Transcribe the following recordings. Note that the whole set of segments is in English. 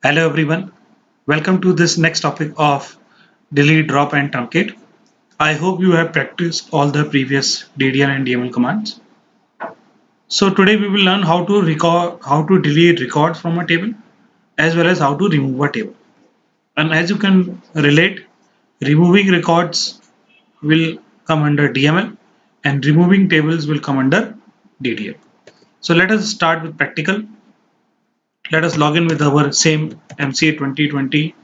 Hello everyone, welcome to this next topic of delete, drop and truncate. I hope you have practiced all the previous DDL and DML commands. So today we will learn how to delete records from a table as well as how to remove a table. And as you can relate, removing records will come under DML and removing tables will come under DDL. So let us start with practical. Let us log in with our same MCA 2020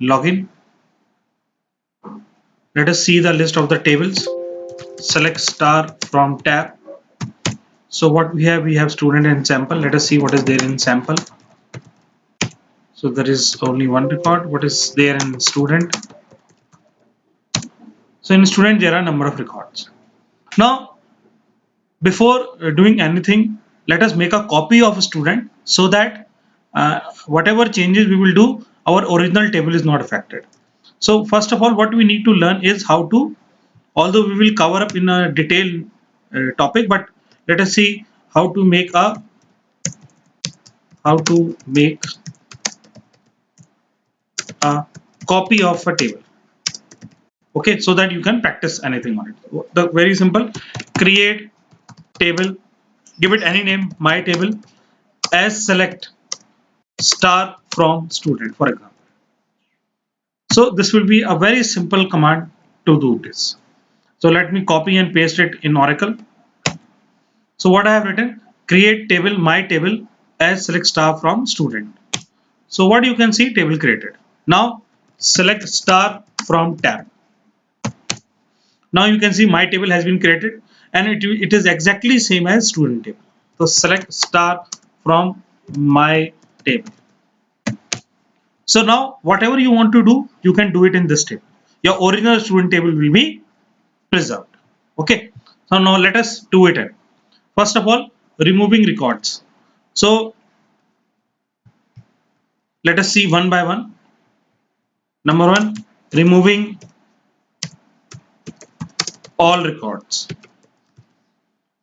login. Let us see the list of the tables. Select star from tab. So what we have student and sample. Let us see what is there in sample. So there is only one record. What is there in student? So in student there are number of records. Now before doing anything, let us make a copy of student so that whatever changes we will do, our original table is not affected. So first of all, what we need to learn is how to, although we will cover up in a detailed topic, but let us see how to make a copy of a table. Okay, so that you can practice anything on it. The very simple, create table, give it any name, my table, as select star from student, for example. So this will be a very simple command to do this. So let me copy and paste it in Oracle. So what I have written, create table, my table, as select star from student. So what you can see, table created. Now select star from tab. Now you can see my table has been created and it is exactly same as student table. So select star from my table. So now whatever you want to do, you can do it in this table. Your original student table will be preserved. Okay. So now let us do it. First of all, removing records. So let us see one by one. Number one, removing all records.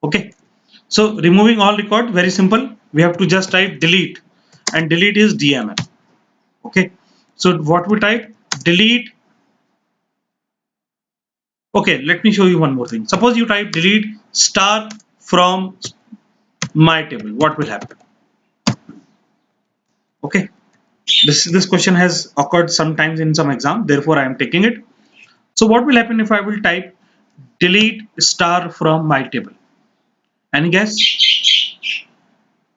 Okay. So removing all record, very simple. We have to just type delete, and delete is DML. Okay. So what we type, delete. Okay, let me show you one more thing. Suppose you type delete star from my table. What will happen? Okay. This question has occurred sometimes in some exam. Therefore, I am taking it. So what will happen if I will type delete star from my table? Any guess?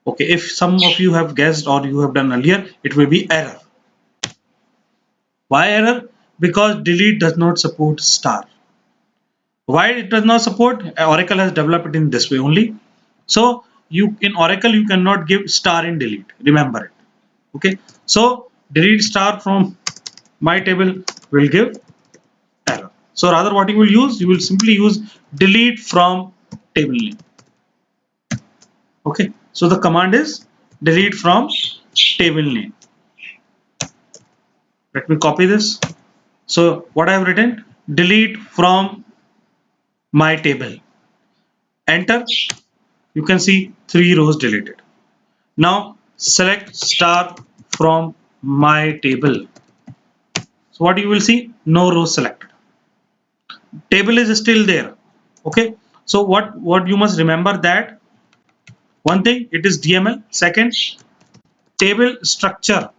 Okay, if some of you have guessed or you have done earlier, it will be error. Why error? Because delete does not support star. Why it does not support? Oracle has developed it in this way only. So you in Oracle you cannot give star in delete. Remember it. Okay. So delete star from my table will give error. So rather what you will use? You will simply use delete from table name. Okay. So the command is delete from table name. Let me copy this. So what I have written, delete from my table. Enter. You can see 3 rows deleted. Now select star from my table. So what you will see, no rows selected. Table is still there. Okay. So what you must remember that one thing, it is DML. Second, table structure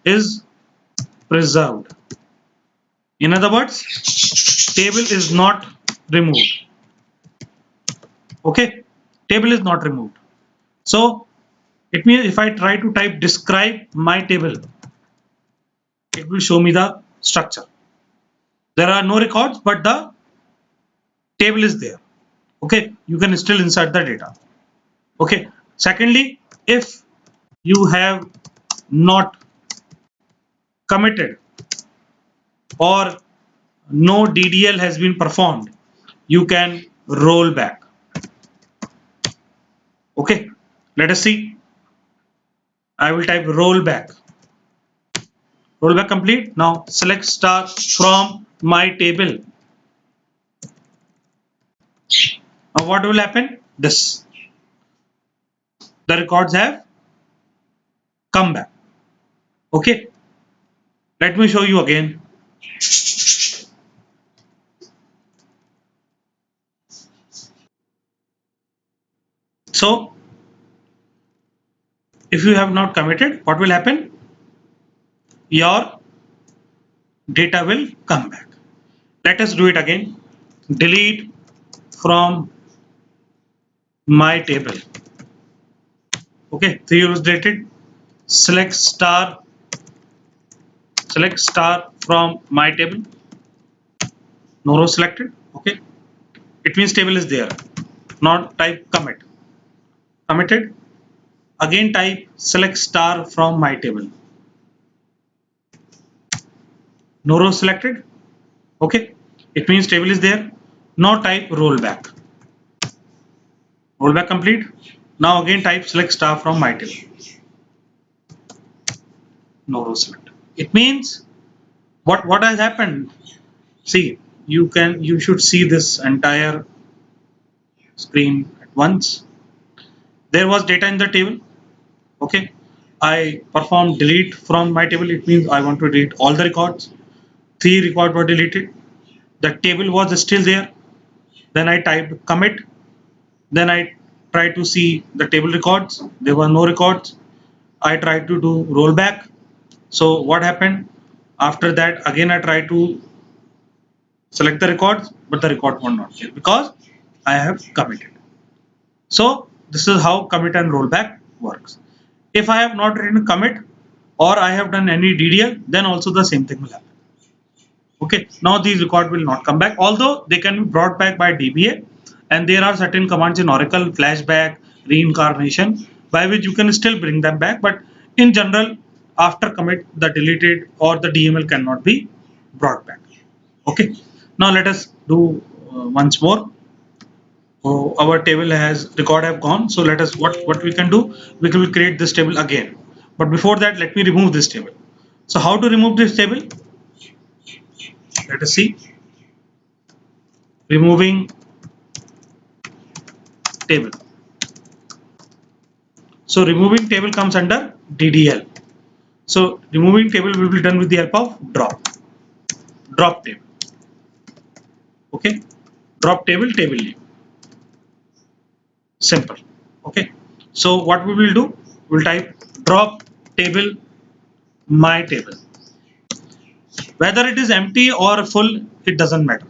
is preserved. In other words, table is not removed. Okay, table is not removed. So it means if I try to type describe my table, it will show me the structure. There are no records, but the table is there. Okay, you can still insert the data. Okay, secondly, if you have not committed or no DDL has been performed, you can roll back. Okay, let us see. I will type roll back. Roll back complete. Now select star from my table. Now what will happen? This. the records have come back. Okay, let me show you again. So if you have not committed, what will happen? Your data will come back. Let us do it again. Delete from my table. Okay, 3 rows deleted. Select star from my table. No row selected. Okay, it means table is there. Now type commit. Committed. Again type select star from my table. No row selected. Okay, it means table is there. Now type rollback. Rollback complete. Now again type select star from my table. No row selected. It means what has happened. See, you should see this entire screen at once. There was data in the table. Okay, I performed delete from my table. It means I want to delete all the records. 3 records were deleted. The table was still there. Then I typed commit. Then I tried to see the table records. There were no records. I tried to do rollback. So what happened? After that, again I tried to select the records, but the record was not there because I have committed. So this is how commit and rollback works. If I have not written commit or I have done any DDL, then also the same thing will happen. Okay, now these records will not come back, although they can be brought back by DBA, and there are certain commands in Oracle, flashback, reincarnation, by which you can still bring them back. But in general, after commit, the deleted or the DML cannot be brought back. Okay, now let us do once more. So our table has record have gone. So let us what we can do. We will create this table again. But before that, let me remove this table. So how to remove this table? Let us see. Removing table. So removing table comes under DDL. So removing table will be done with the help of drop table. Okay, drop table name. Simple. Okay. So what we will do? We'll type drop table my table. Whether it is empty or full, it doesn't matter.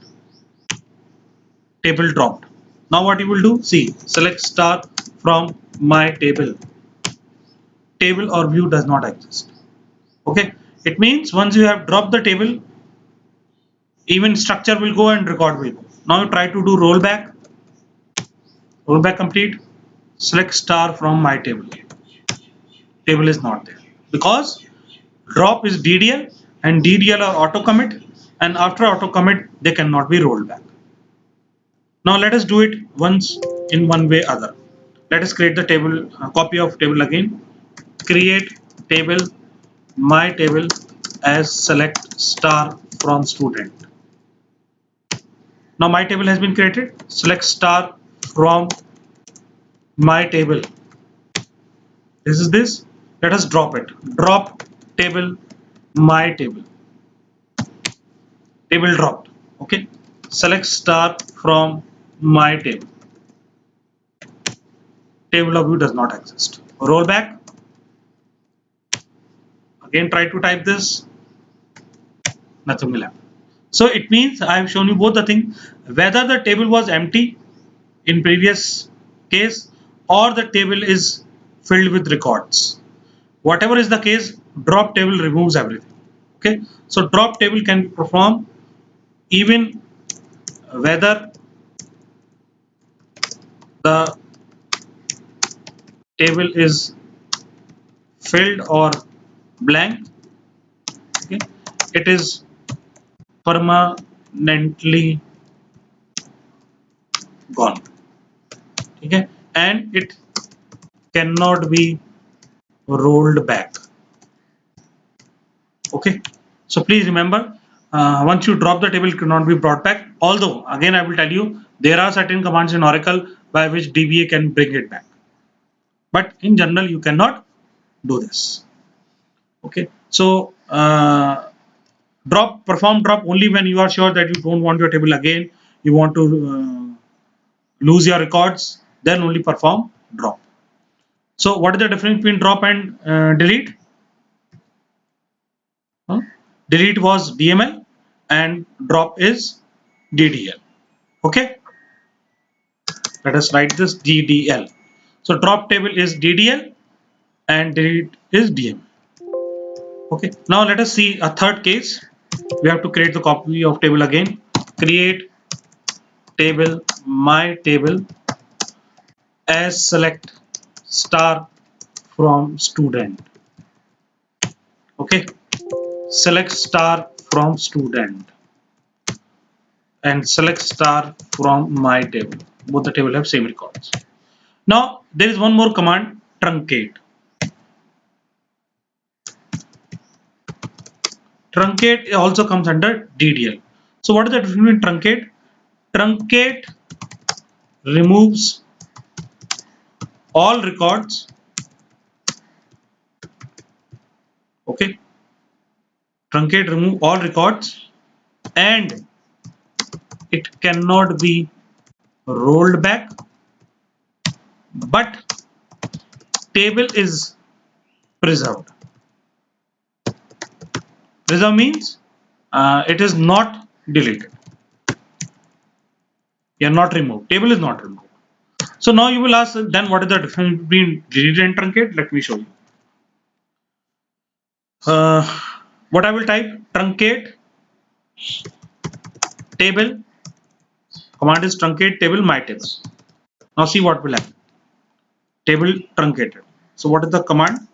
Table dropped. Now what you will do? See, select star from my table. Table or view does not exist. Okay. It means once you have dropped the table, even structure will go and record will go. Now you try to do rollback. Rollback complete. Select star from my table. Table is not there because drop is DDL and DDL are auto commit, and after auto commit they cannot be rolled back. Now let us do it once in one way other. Let us create the table copy of table again. Create table my table as select star from student. Now my table has been created. Select star from my table. This is this. Let us drop it. Drop table my table. Table dropped. Okay. Select star from my table. Table of view does not exist. Roll back. Again try to type this. Nothing will happen. So it means I have shown you both the thing, whether the table was empty in previous case or the table is filled with records. Whatever is the case, drop table removes everything. Okay. So drop table can be performed even whether the table is filled or blank. Okay. It is permanently gone. Okay. And it cannot be rolled back. Okay. So please remember, once you drop the table, it cannot be brought back. Although again, I will tell you there are certain commands in Oracle by which DBA can bring it back. but in general you cannot do this. Okay, so perform drop only when you are sure that you don't want your table again, you want to lose your records, then only perform drop. So what is the difference between drop and delete? Delete was DML and drop is DDL. Okay, let us write this DDL. So drop table is DDL and delete is DML. Okay, now let us see a third case. We have to create the copy of table again. Create table my table as select star from student. Okay, select star from student and select star from my table. Both the table have same records. Now there is one more command, truncate. Truncate also comes under DDL. So what is the difference between truncate? Truncate removes all records. Okay, truncate remove all records and it cannot be rolled back, but table is preserved. Preserve means it is not deleted. You are not removed. Table is not removed. So now you will ask, then what is the difference between delete and truncate? Let me show you. What I will type, truncate table. Command is truncate table my table. Now see what will happen. Table truncated. So what is the command?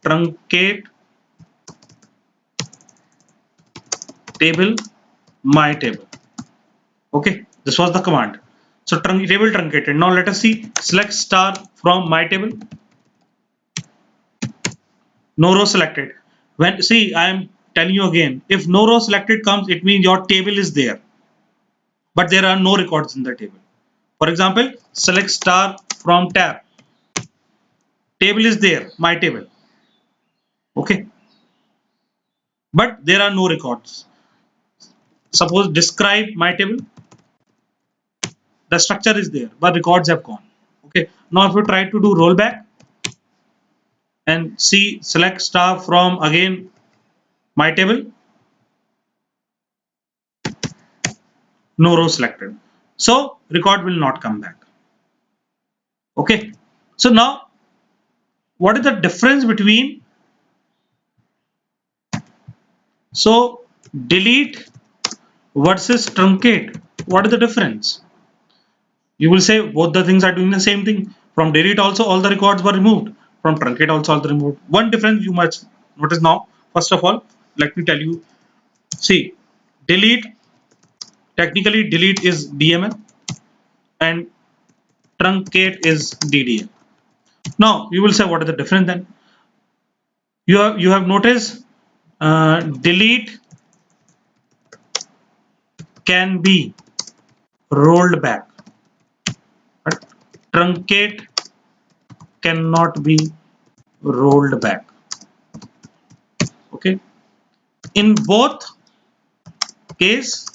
Truncate table my table. Okay, this was the command. So table truncated. Now let us see. Select star from my table. No row selected. When see, I am telling you again. If no row selected comes, it means your table is there, but there are no records in the table. For example, select star from tab. Table is there, my table. Okay, but there are no records. Suppose describe my table. The structure is there, but records have gone. Okay. Now if you try to do rollback and see select star from again my table, no row selected. So record will not come back. Okay. So now what is the difference between delete versus truncate? What is the difference? You will say both the things are doing the same thing. From delete also all the records were removed. From truncate also all the removed. One difference you must notice now. First of all, let me tell you. See, delete, technically delete is DML and truncate is DDL. Now you will say what is the difference then? You have noticed delete can be rolled back, but truncate cannot be rolled back. Okay, in both case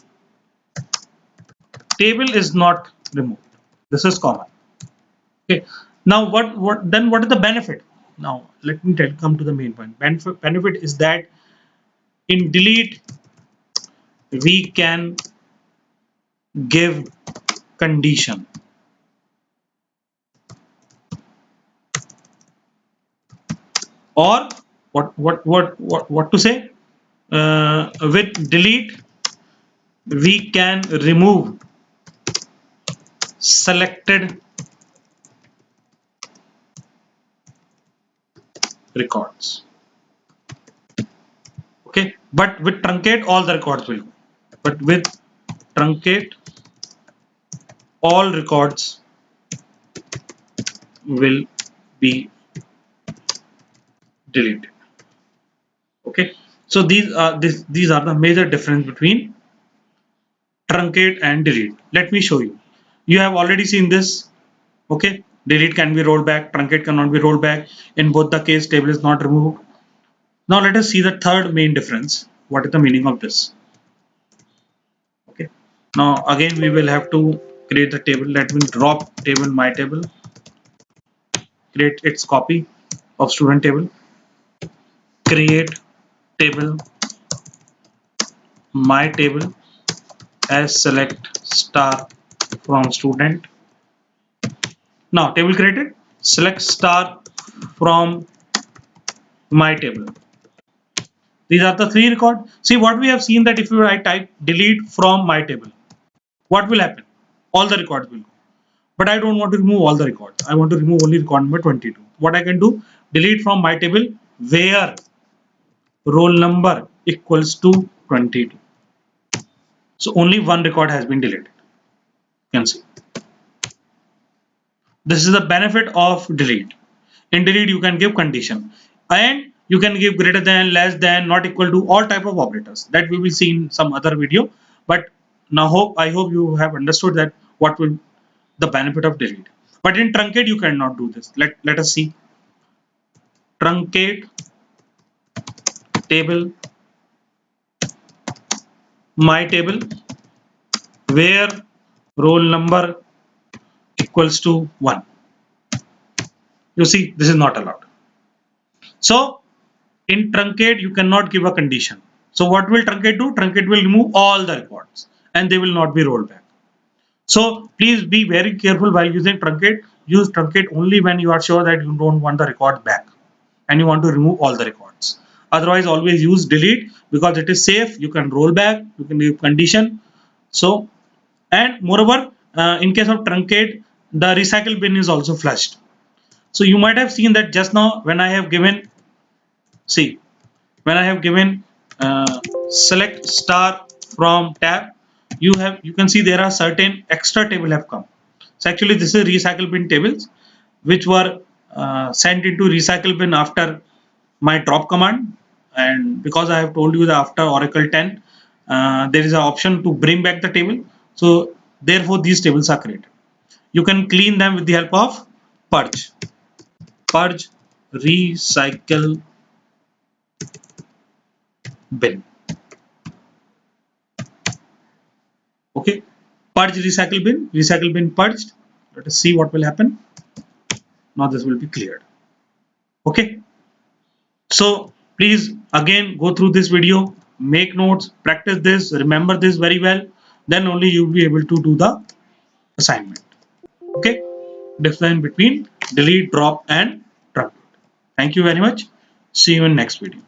table is not removed. This is common. Okay, now what is the benefit? Now let me come to the main point. Benefit is that in delete we can give condition. Or what to say? With delete we can remove selected records. Okay, but with truncate all the records will go. But with truncate all records will be deleted. Okay, so these are the major difference between truncate and delete. Let me show you. You have already seen this. Okay, Delete can be rolled back, truncate cannot be rolled back. In both the case, table is not removed. Now let us see the third main difference. What is the meaning of this? Okay. Now again we will have to create the table. Let me drop table my table, create its copy of student table, create table my table as select star from student. Now table created, select star from my table. These are the three records. See what we have seen, that if I type delete from my table, what will happen? All the records will go. But I don't want to remove all the records. I want to remove only record number 22. What I can do? Delete from my table where roll number equals to 22. So only one record has been deleted. You can see. This is the benefit of delete. In delete, you can give condition, and you can give greater than, less than, not equal to, all type of operators that we will see in some other video. But now I hope you have understood that what will the benefit of delete. But in truncate, you cannot do this. Let us see. Truncate table my table where roll number equals to 1. You see, this is not allowed. So in truncate, you cannot give a condition. So what will truncate do? Truncate will remove all the records and they will not be rolled back. So please be very careful while using truncate. Use truncate only when you are sure that you don't want the record back and you want to remove all the records. Otherwise, always use delete because it is safe. You can roll back, you can give condition. So, and moreover, in case of truncate, the recycle bin is also flushed. So you might have seen that just now when I have given, see, when I have given select star from tab, you can see there are certain extra table have come. So actually this is recycle bin tables which were sent into recycle bin after my drop command, and because I have told you that after Oracle 10 there is an option to bring back the table, so therefore these tables are created. You can clean them with the help of purge recycle bin. Okay, purge recycle bin purged. Let us see what will happen. Now this will be cleared. Okay, so please again go through this video, make notes, practice this, remember this very well, then only you will be able to do the assignment. Okay, difference between delete, drop and truncate. Thank you very much. See you in next video.